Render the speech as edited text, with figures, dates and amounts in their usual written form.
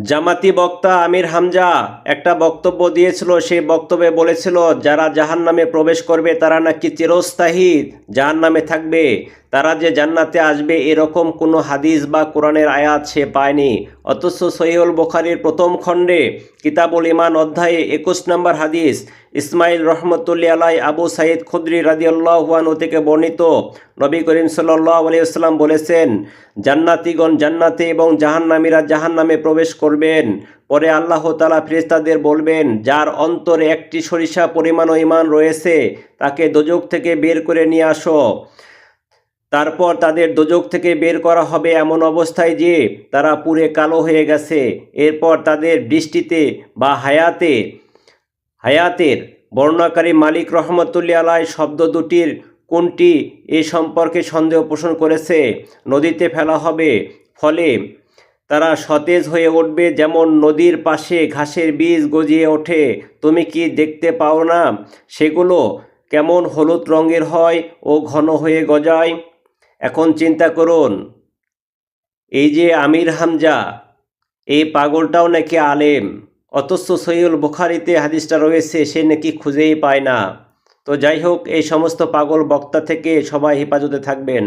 জামাতি বক্তা আমির হামজা একটা বক্তব্য দিয়েছিল। সেই বক্তব্যে বলেছিল যারা জাহান্নামে প্রবেশ করবে তারা নাকি চিরস্থায়ী জাহান্নামে থাকবে, তারা যে জান্নাতে আসবে এরকম কোনো হাদিস বা কোরআনের আয়াত সে পায়নি। অথচ সহিহুল বুখারীর প্রথম খণ্ডে কিতাবুল ঈমান অধ্যায়ে 21 নম্বর হাদিস, ইসমাইল রহমতুল্লাহ আলাই আবু সাঈদ খুদরি রাদিয়াল্লাহু আনহু থেকে বর্ণিত, নবী করিম সাল্লাল্লাহু আলাইহি ওয়াসাল্লাম বলেছেন, জান্নাতীগণ জান্নাতে এবং জাহান্নামীরা জাহান্নামে প্রবেশ করবেন। পরে আল্লাহ তাআলা ফেরেশতাদের বলবেন, যার অন্তরে একটি সরিষা পরিমাণ ঈমান রয়েছে তাকে দোজখ থেকে বের করে নিয়ে আসো। তারপর তাদের দোজখ থেকে বের করা হবে এমন অবস্থায় যে তারা পুড়ে কালো হয়ে গেছে। এরপর তাদের দৃষ্টিতে বা হায়াতের বর্ণনাকারী মালিক রহমতুল্লাহ আলাই শব্দ দুটির কোনটি এ সম্পর্কে সন্দেহ পোষণ করেছে। নদীতে ফেলা হবে, ফলে তারা সতেজ হয়ে উঠবে, যেমন নদীর পাশে ঘাসের বীজ গজিয়ে ওঠে। তুমি কি দেখতে পাও না সেগুলো কেমন হলুদ রঙের হয় ও ঘন হয়ে গজায়? এখন চিন্তা করুন, এই যে আমির হামজা, এই পাগলটাও নাকি আলেম, অথচ সহিহুল বুখারীতে হাদিসটা রয়েছে সে নাকি খুঁজেই পায় না। তো যাই হোক, এই সমস্ত পাগল বক্তা থেকে সবাই হেফাজতে থাকবেন।